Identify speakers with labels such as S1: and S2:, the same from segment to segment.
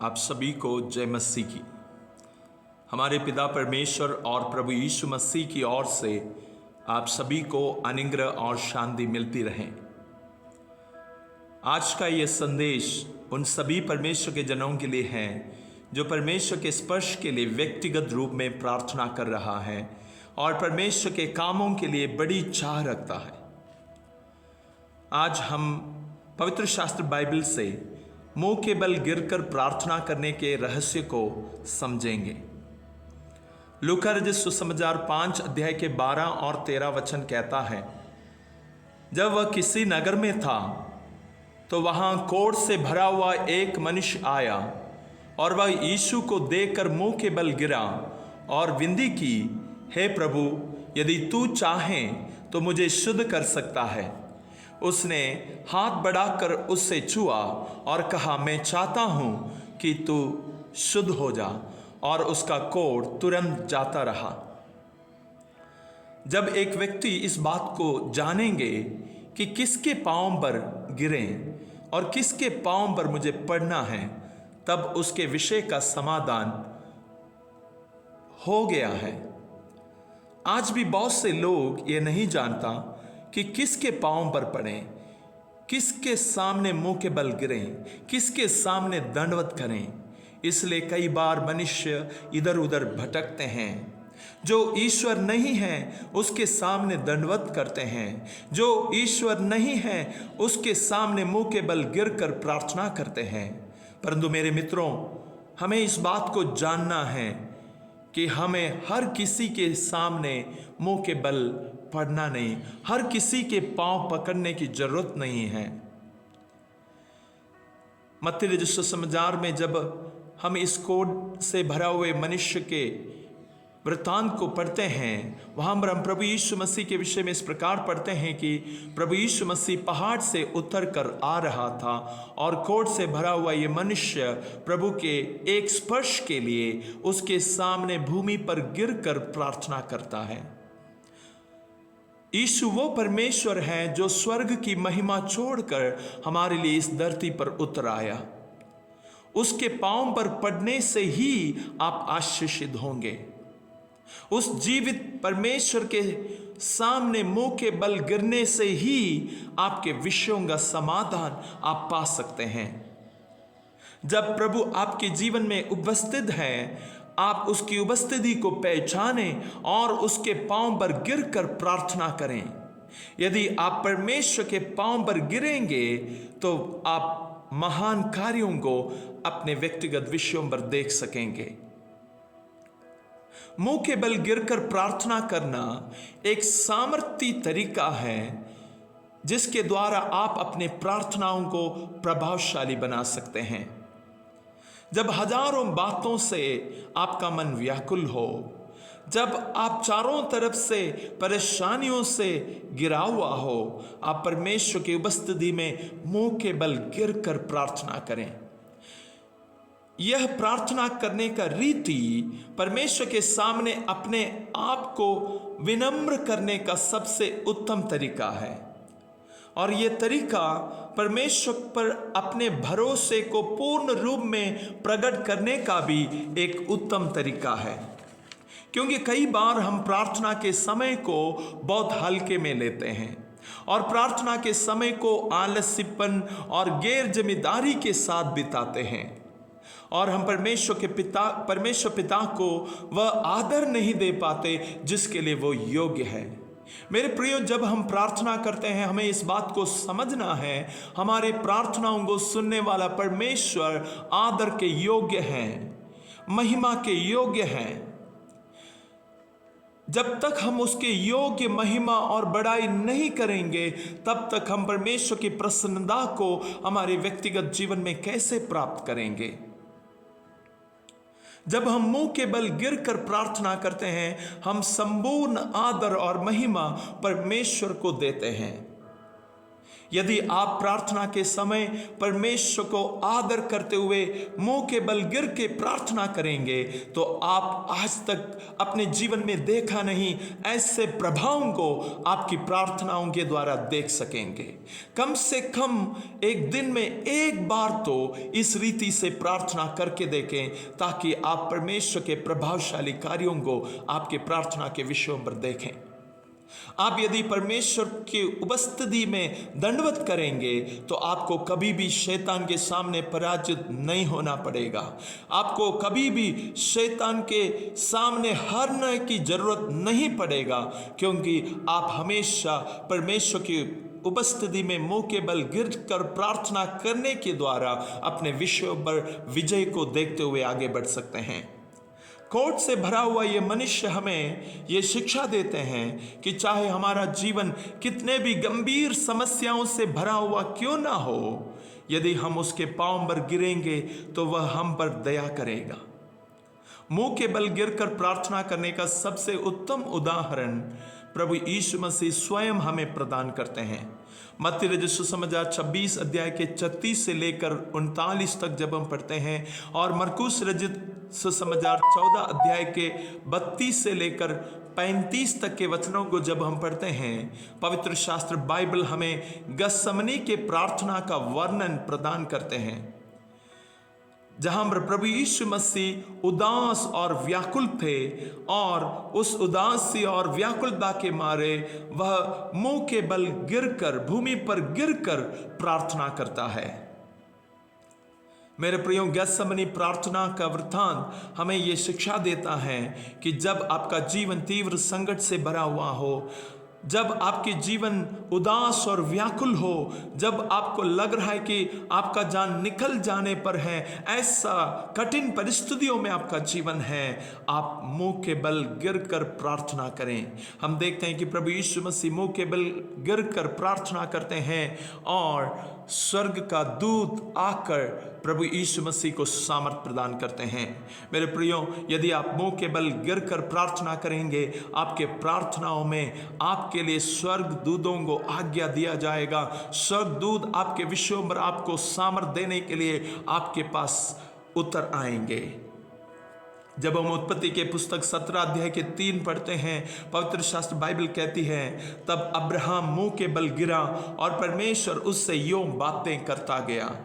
S1: आप सभी को जय मसीह की। हमारे पिता परमेश्वर और प्रभु यीशु मसीह की ओर से आप सभी को अनुग्रह और शांति मिलती रहे। आज का ये संदेश उन सभी परमेश्वर के जनों के लिए है जो परमेश्वर के स्पर्श के लिए व्यक्तिगत रूप में प्रार्थना कर रहा है और परमेश्वर के कामों के लिए बड़ी चाह रखता है। आज हम पवित्र शास्त्र बाइबल से मुंह के बल गिरकर प्रार्थना करने के रहस्य को समझेंगे। लूका रचित सुसमाचार 5 अध्याय के 12 और 13 वचन कहता है, जब वह किसी नगर में था तो वहां कोढ़ से भरा हुआ एक मनुष्य आया और वह यीशु को देखकर मुंह के बल गिरा और विनती की, हे प्रभु, यदि तू चाहें तो मुझे शुद्ध कर सकता है। उसने हाथ बढ़ाकर उससे छुआ और कहा, मैं चाहता हूं कि तू शुद्ध हो जा, और उसका कोढ़ तुरंत जाता रहा। जब एक व्यक्ति इस बात को जानेंगे कि किसके पांव पर गिरें और किसके पांव पर मुझे पड़ना है, तब उसके विषय का समाधान हो गया है। आज भी बहुत से लोग ये नहीं जानता कि किसके पांव पर पड़ें, किसके सामने मुंह के बल गिरें, किसके सामने दंडवत करें। इसलिए कई बार मनुष्य इधर उधर भटकते हैं। जो ईश्वर नहीं है उसके सामने दंडवत करते हैं, जो ईश्वर नहीं है उसके सामने मुंह के बल गिरकर प्रार्थना करते हैं। परंतु मेरे मित्रों, हमें इस बात को जानना है कि हमें हर किसी के सामने मुंह के बल पड़ना नहीं, हर किसी के पांव पकड़ने की जरूरत नहीं है। मत्ती रचित सुसमाचार में जब हम इस कोढ़ से भरा हुए मनुष्य के वृत्तांत को पढ़ते हैं, वहां पर हम प्रभु यीशु मसीह के विषय में इस प्रकार पढ़ते हैं कि प्रभु यीशु मसीह पहाड़ से उतर कर आ रहा था और कोढ़ से भरा हुआ ये मनुष्य प्रभु के एक स्पर्श के लिए उसके सामने भूमि पर गिरकर प्रार्थना करता है। यीशु वो परमेश्वर है जो स्वर्ग की महिमा छोड़कर हमारे लिए इस धरती पर उतर आया। उसके पांव पर पड़ने से ही आप आशीषित होंगे। उस जीवित परमेश्वर के सामने मुंह के बल गिरने से ही आपके विषयों का समाधान आप पा सकते हैं। जब प्रभु आपके जीवन में उपस्थित है, आप उसकी उपस्थिति को पहचानें और उसके पांव पर गिरकर प्रार्थना करें। यदि आप परमेश्वर के पांव पर गिरेंगे तो आप महान कार्यों को अपने व्यक्तिगत विषयों पर देख सकेंगे। मुंह के बल गिरकर प्रार्थना करना एक सामर्थी तरीका है जिसके द्वारा आप अपने प्रार्थनाओं को प्रभावशाली बना सकते हैं। जब हजारों बातों से आपका मन व्याकुल हो, जब आप चारों तरफ से परेशानियों से घिरा हुआ हो, आप परमेश्वर की उपस्थिति में मुंह के बल गिरकर प्रार्थना करें। यह प्रार्थना करने का रीति परमेश्वर के सामने अपने आप को विनम्र करने का सबसे उत्तम तरीका है, और यह तरीका परमेश्वर पर अपने भरोसे को पूर्ण रूप में प्रकट करने का भी एक उत्तम तरीका है। क्योंकि कई बार हम प्रार्थना के समय को बहुत हल्के में लेते हैं और प्रार्थना के समय को आलस्यपन और गैर जिम्मेदारी के साथ बिताते हैं, और हम परमेश्वर पिता को वह आदर नहीं दे पाते जिसके लिए वो योग्य है। मेरे प्रियो, जब हम प्रार्थना करते हैं हमें इस बात को समझना है, हमारे प्रार्थनाओं को सुनने वाला परमेश्वर आदर के योग्य है, महिमा के योग्य है। जब तक हम उसके योग्य महिमा और बड़ाई नहीं करेंगे, तब तक हम परमेश्वर की प्रसन्नता को हमारे व्यक्तिगत जीवन में कैसे प्राप्त करेंगे। जब हम मुंह के बल गिरकर प्रार्थना करते हैं, हम संपूर्ण आदर और महिमा परमेश्वर को देते हैं। यदि आप प्रार्थना के समय परमेश्वर को आदर करते हुए मुंह के बल गिर के प्रार्थना करेंगे तो आप आज तक अपने जीवन में देखा नहीं ऐसे प्रभावों को आपकी प्रार्थनाओं के द्वारा देख सकेंगे। कम से कम एक दिन में एक बार तो इस रीति से प्रार्थना करके देखें ताकि आप परमेश्वर के प्रभावशाली कार्यों को आपके प्रार्थना के विषयों पर देखें। आप यदि परमेश्वर की उपस्थिति में दंडवत करेंगे तो आपको कभी भी शैतान के सामने पराजित नहीं होना पड़ेगा। आपको कभी भी शैतान के सामने हारने की जरूरत नहीं पड़ेगा, क्योंकि आप हमेशा परमेश्वर की उपस्थिति में मुंह के बल गिर कर प्रार्थना करने के द्वारा अपने विषयों पर विजय को देखते हुए आगे बढ़ सकते हैं। कोट से भरा हुआ ये मनुष्य हमें ये शिक्षा देते हैं कि चाहे हमारा जीवन कितने भी गंभीर समस्याओं से भरा हुआ क्यों ना हो, यदि हम उसके पांव पर गिरेंगे तो वह हम पर दया करेगा। मुंह के बल गिरकर प्रार्थना करने का सबसे उत्तम उदाहरण प्रभु यीशु मसीह स्वयं हमें प्रदान करते हैं। मत्ती रचित सुसमाचार 26 अध्याय के 36 से लेकर 39 तक जब हम पढ़ते हैं और मरकुस रचित सुसमाचार 14 अध्याय के 32 से लेकर 35 तक के वचनों को जब हम पढ़ते हैं, पवित्र शास्त्र बाइबल हमें गत्समनी के प्रार्थना का वर्णन प्रदान करते हैं, जहां पर प्रभु यीशु मसीह उदास और व्याकुल थे और उस उदासी और व्याकुलता के मारे वह मुंह के बल गिरकर भूमि पर गिरकर प्रार्थना करता है। मेरे प्रियो, गत्समनी प्रार्थना का वृत्तांत हमें यह शिक्षा देता है कि जब आपका जीवन तीव्र संकट से भरा हुआ हो, जब आपके जीवन उदास और व्याकुल हो, जब आपको लग रहा है कि आपका जान निकल जाने पर है, ऐसा कठिन परिस्थितियों में आपका जीवन है, आप मुंह के बल गिरकर प्रार्थना करें। हम देखते हैं कि प्रभु यीशु मसीह मुंह के बल गिरकर प्रार्थना करते हैं और स्वर्ग का दूत आकर प्रभु यीशु मसीह को सामर्थ प्रदान करते हैं। मेरे प्रियो, यदि आप मुंह के बल गिरकर प्रार्थना करेंगे, आपके प्रार्थनाओं में आपके लिए स्वर्ग दूतों को आज्ञा दिया जाएगा। स्वर्ग दूत आपके विषयों पर आपको सामर्थ देने के लिए आपके पास उतर आएंगे। जब हम उत्पत्ति के पुस्तक 17 अध्याय के 3 पढ़ते हैं, पवित्र शास्त्र बाइबल कहती है, तब अब्राहम मुंह के बल गिरा और परमेश्वर उससे यूं बातें करता गया।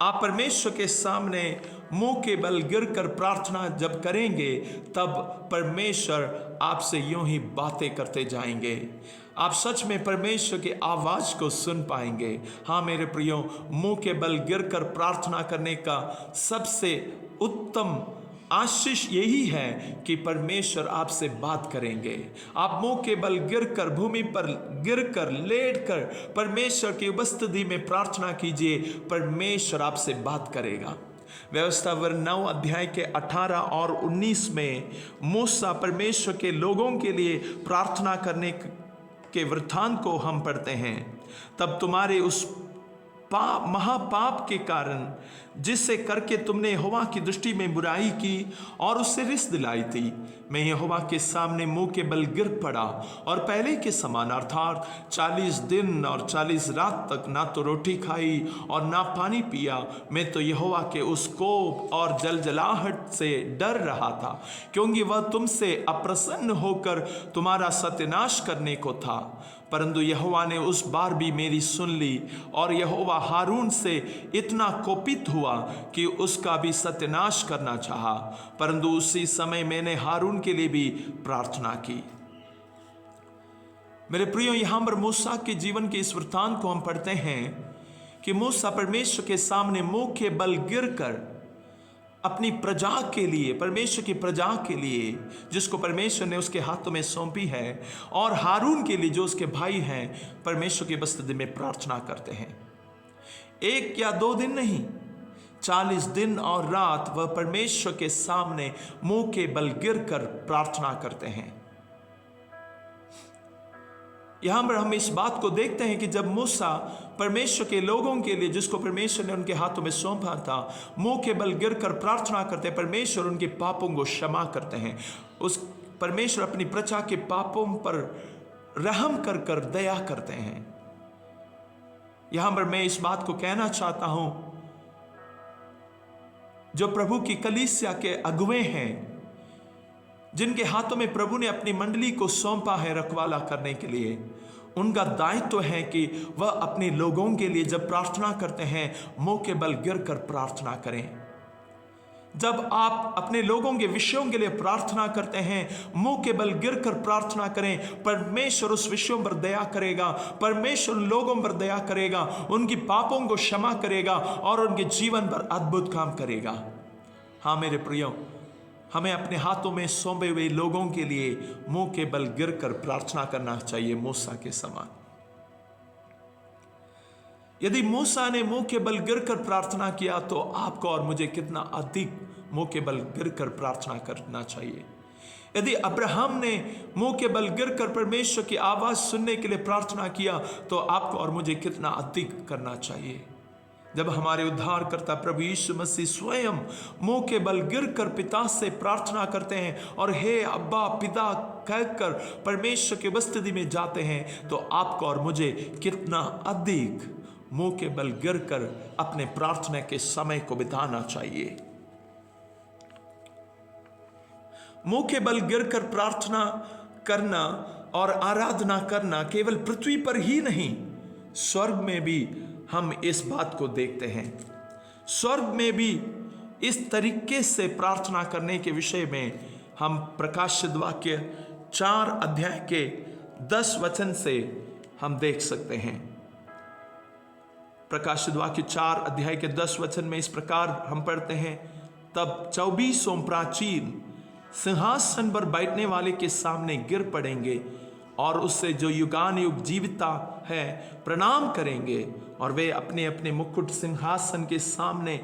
S1: आप परमेश्वर के सामने मुंह के बल गिरकर प्रार्थना जब करेंगे, तब परमेश्वर आपसे यूं ही बातें करते जाएंगे। आप सच में परमेश्वर की आवाज को सुन पाएंगे। हाँ मेरे प्रियो, मुंह के बल गिरकर प्रार्थना करने का सबसे उत्तम आशीष यही है कि परमेश्वर आपसे बात करेंगे। आप मुंह के बल गिरकर भूमि पर गिरकर लेटकर परमेश्वर की उपस्थिति में प्रार्थना कीजिए, परमेश्वर आपसे बात करेगा। व्यवस्था वर्ग 9 अध्याय के 18 और 19 में मूसा परमेश्वर के लोगों के लिए प्रार्थना करने के वृत्तांत को हम पढ़ते हैं। तब तुम्हारे उस महापाप के कारण जिससे करके तुमने यहोवा की दृष्टि में बुराई की और उससे रिस दिलाई थी, मैं यहोवा के सामने मुंह के बल गिर पड़ा और पहले के समान अर्थात 40 दिन और 40 रात तक ना तो रोटी खाई और ना पानी पिया। मैं तो यहोवा के उस कोप और जलजलाहट से डर रहा था, क्योंकि वह तुमसे अप्रसन्न होकर तुम्हारा सत्यानाश करने को था। परंतु यहोवा ने उस बार भी मेरी सुन ली और यहोवा हारून से इतना कोपित हुआ कि उसका भी सत्यानाश करना चाहा, परंतु उसी समय मैंने हारून के लिए भी प्रार्थना की। मेरे प्रियो, यहां पर मूसा के जीवन के इस वृत्तांत को हम पढ़ते हैं कि मूसा परमेश्वर के सामने मुंह के बल गिरकर अपनी प्रजा के लिए, परमेश्वर की प्रजा के लिए जिसको परमेश्वर ने उसके हाथों में सौंपी है, और हारून के लिए जो उसके भाई हैं, परमेश्वर की उपस्थिति में प्रार्थना करते हैं। 1 या 2 दिन नहीं, 40 दिन और रात वह परमेश्वर के सामने मुंह के बल गिरकर प्रार्थना करते हैं। यहां पर हम इस बात को देखते हैं कि जब मूसा परमेश्वर के लोगों के लिए जिसको परमेश्वर ने उनके हाथों में सौंपा था, मुंह के बल गिरकर प्रार्थना करते, परमेश्वर उनके पापों को क्षमा करते हैं। उस परमेश्वर अपनी प्रजा के पापों पर रहम कर कर दया करते हैं। यहां पर मैं इस बात को कहना चाहता हूं, जो प्रभु की कलीसिया के अगुवे हैं, जिनके हाथों में प्रभु ने अपनी मंडली को सौंपा है रखवाला करने के लिए, उनका दायित्व है कि वह अपने लोगों के लिए जब प्रार्थना करते हैं मुंह के बल गिरकर प्रार्थना करें। जब आप अपने लोगों के विषयों के लिए प्रार्थना करते हैं, मुंह के बल गिरकर प्रार्थना करें। परमेश्वर उस विषयों पर दया करेगा, परमेश्वर लोगों पर दया करेगा, उनकी पापों को क्षमा करेगा और उनके जीवन पर अद्भुत काम करेगा। हाँ मेरे प्रियो, हमें अपने हाथों में सौंपे हुए लोगों के लिए मुंह के बल गिरकर प्रार्थना करना चाहिए, मूसा के समान। यदि मूसा ने मुंह के बल गिरकर प्रार्थना किया, तो आपको और मुझे कितना अधिक मुंह के बल गिरकर प्रार्थना करना चाहिए। यदि अब्राहम ने मुंह के बल गिरकर परमेश्वर की आवाज सुनने के लिए प्रार्थना किया, तो आपको और मुझे कितना अधिक करना चाहिए। जब हमारे उद्धारकर्ता प्रभु यीशु मसीह स्वयं मुंह के बल गिरकर पिता से प्रार्थना करते हैं और हे अब्बा पिता कहकर परमेश्वर की उपस्थिति में जाते हैं, तो आपको और मुझे कितना अधिक मुंह के बल गिरकर अपने प्रार्थना के समय को बिताना चाहिए। मुंह के बल गिरकर प्रार्थना करना और आराधना करना केवल पृथ्वी पर ही नहीं, स्वर्ग में भी हम इस बात को देखते हैं। स्वर्ग में भी इस तरीके से प्रार्थना करने के विषय में हम प्रकाशित वाक्य 4 अध्याय के 10 वचन से हम देख सकते हैं। प्रकाशित वाक्य 4 अध्याय के 10 वचन में इस प्रकार हम पढ़ते हैं, तब 24 प्राचीन सिंहासन पर बैठने वाले के सामने गिर पड़ेंगे और उससे जो युगान युग जीविता है प्रणाम करेंगे, और वे अपने अपने मुकुट सिंहासन के सामने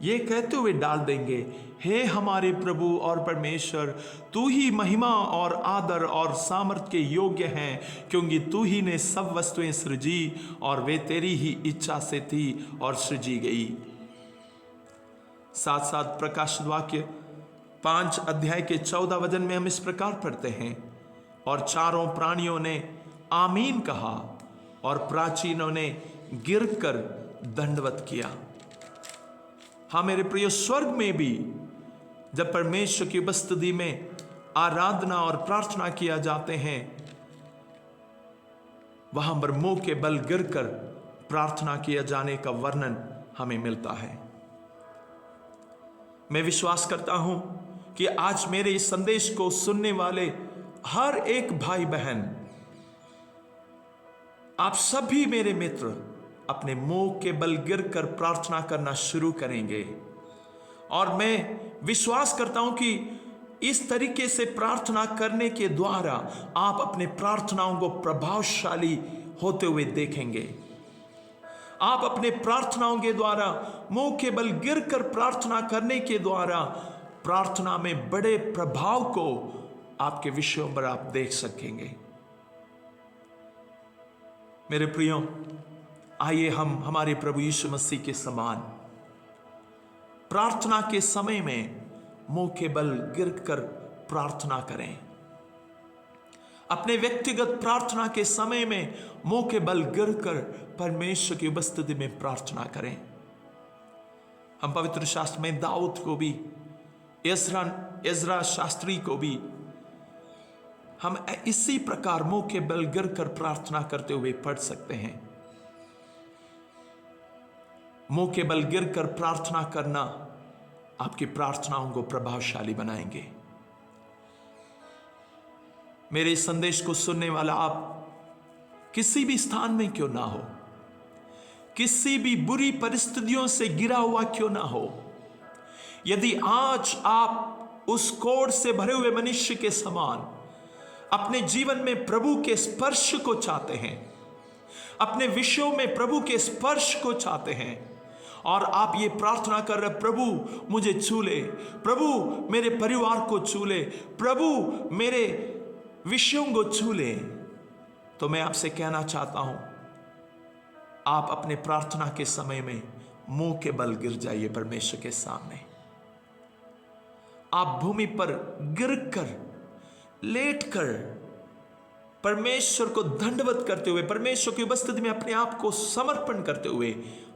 S1: ये कहते हुए डाल देंगे, हे हमारे प्रभु और परमेश्वर, तू ही महिमा और आदर और सामर्थ के योग्य हैं, क्योंकि तू ही ने सब वस्तुएं सृजी और वे तेरी ही इच्छा से थी और सृजी गई। साथ साथ प्रकाशित वाक्य 5 अध्याय के 14 वचन में हम इस प्रकार पढ़ते हैं, और चारों प्राणियों ने आमीन कहा और प्राचीनों ने गिरकर दंडवत किया। हाँ मेरे प्रिय, स्वर्ग में भी जब परमेश्वर की उपस्थिति में आराधना और प्रार्थना किया जाते हैं, वहां पर मुंह के बल गिरकर प्रार्थना किया जाने का वर्णन हमें मिलता है। मैं विश्वास करता हूं कि आज मेरे इस संदेश को सुनने वाले हर एक भाई बहन, आप सभी मेरे मित्र अपने मुंह के बल गिरकर प्रार्थना करना शुरू करेंगे। और मैं विश्वास करता हूं कि इस तरीके से प्रार्थना करने के द्वारा आप अपने प्रार्थनाओं को प्रभावशाली होते हुए देखेंगे। आप अपने प्रार्थनाओं के द्वारा, मुंह के बल गिरकर प्रार्थना करने के द्वारा, प्रार्थना में बड़े प्रभाव को आपके विषयों पर आप देख सकेंगे। मेरे प्रियो, आइए हम हमारे प्रभु यीशु मसीह के समान प्रार्थना के समय में मुंह के बल गिरकर प्रार्थना करें। अपने व्यक्तिगत प्रार्थना के समय में मुंह के बल गिरकर परमेश्वर की उपस्थिति में प्रार्थना करें। हम पवित्र शास्त्र में दाऊद को भी, इज़रा शास्त्री को भी हम इसी प्रकार मुंह के बल गिरकर प्रार्थना करते हुए पढ़ सकते हैं। मुंह के बल गिरकर प्रार्थना करना आपकी प्रार्थनाओं को प्रभावशाली बनाएंगे। मेरे इस संदेश को सुनने वाला आप किसी भी स्थान में क्यों ना हो, किसी भी बुरी परिस्थितियों से गिरा हुआ क्यों ना हो, यदि आज आप उस कोढ़ से भरे हुए मनुष्य के समान अपने जीवन में प्रभु के स्पर्श को चाहते हैं, अपने विषयों में प्रभु के स्पर्श को चाहते हैं, और आप ये प्रार्थना कर रहे, प्रभु मुझे छू ले, प्रभु मेरे परिवार को छू ले, प्रभु मेरे विषयों को छू ले, तो मैं आपसे कहना चाहता हूं, आप अपने प्रार्थना के समय में मुंह के बल गिर जाइए परमेश्वर के सामने। आप भूमि पर गिरकर, लेटकर परमेश्वर को दंडवत करते हुए, परमेश्वर की उपस्थिति में अपने आप को समर्पण करते हुए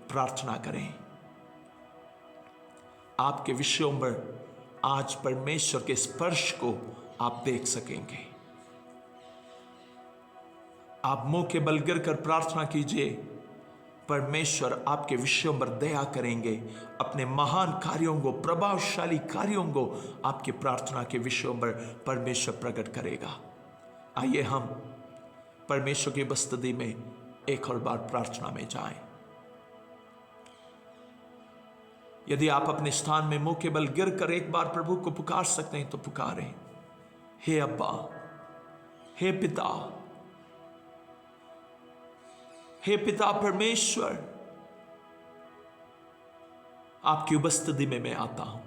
S1: प्रार्थना करें। आपके विषयों पर आज परमेश्वर के स्पर्श को आप देख सकेंगे। आप मुंह के बल गिरकर प्रार्थना कीजिए, परमेश्वर आपके विषयों पर दया करेंगे, अपने महान कार्यों को, प्रभावशाली कार्यों को आपकी प्रार्थना के विषयों पर परमेश्वर प्रकट करेगा। आइए हम परमेश्वर की उपस्थिति में एक और बार प्रार्थना में जाएं। यदि आप अपने स्थान में मुंह के बल गिरकर एक बार प्रभु को पुकार सकते हैं तो पुकारें। हे अब्बा, हे पिता, हे पिता परमेश्वर, आपकी उपस्थिति में मैं आता हूं।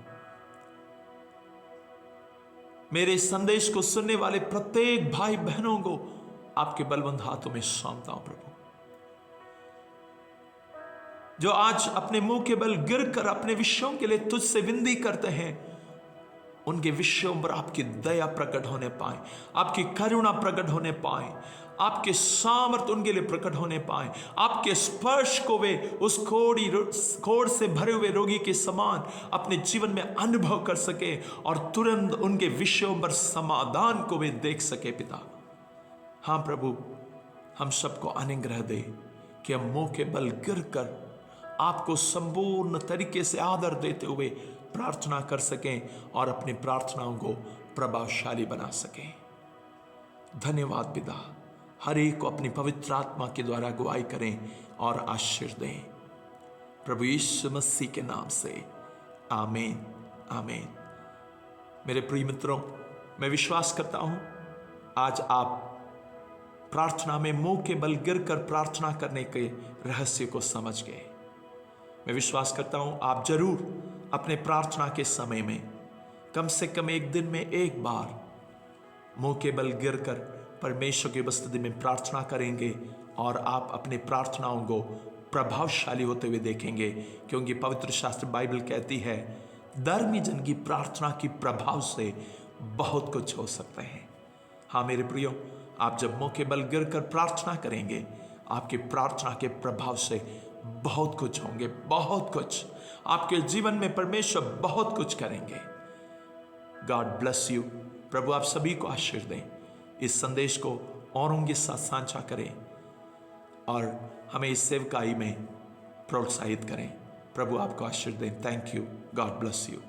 S1: मेरे संदेश को सुनने वाले प्रत्येक भाई बहनों को आपके बलवंत हाथों में सौंपता हूं प्रभु, जो आज अपने मुंह के बल गिरकर अपने विषयों के लिए तुझसे विनती करते हैं, उनके विषयों पर आपकी दया प्रकट होने पाए, आपकी करुणा प्रकट होने पाए, आपके सामर्थ उनके लिए प्रकट होने पाए, आपके स्पर्श को वे उस खोड़ से भरे हुए रोगी के समान अपने जीवन में अनुभव कर सके और तुरंत उनके विषयों पर समाधान को वे देख सके। पिता, हाँ प्रभु, हम सबको अनुग्रह दे कि हम मुंह के बल गिरकर आपको संपूर्ण तरीके से आदर देते हुए प्रार्थना कर सकें और अपनी प्रार्थनाओं को प्रभावशाली बना सकें। धन्यवाद पिता, हर एक को अपनी पवित्र आत्मा के द्वारा अगुवाई करें और आशीष दें, प्रभु यीशु मसीह के नाम से आमीन, आमीन। मेरे प्रिय मित्रों, मैं विश्वास करता हूं आज आप प्रार्थना में मुंह के बल गिरकर प्रार्थना करने के रहस्य को समझ गए। मैं विश्वास करता हूं आप जरूर अपने प्रार्थना के समय में कम से कम एक दिन में एक बार मुंह के बल गिरकर परमेश्वर की उपस्थिति में प्रार्थना करेंगे और आप अपनी प्रार्थनाओं को प्रभावशाली होते हुए देखेंगे, क्योंकि पवित्र शास्त्र बाइबल कहती है धर्मी जन की प्रार्थना की प्रभाव से बहुत कुछ हो सकता है। हाँ मेरे प्रियो, आप जब मुंह के बल गिरकर प्रार्थना करेंगे, आपकी प्रार्थना के प्रभाव से बहुत कुछ होंगे, बहुत कुछ आपके जीवन में परमेश्वर बहुत कुछ करेंगे। God bless you. प्रभु आप सभी को आशीष दें। इस संदेश को औरों के साथ साझा करें और हमें इस सेवकाई में प्रोत्साहित करें। प्रभु आपको आशीष दें। Thank you. God bless you.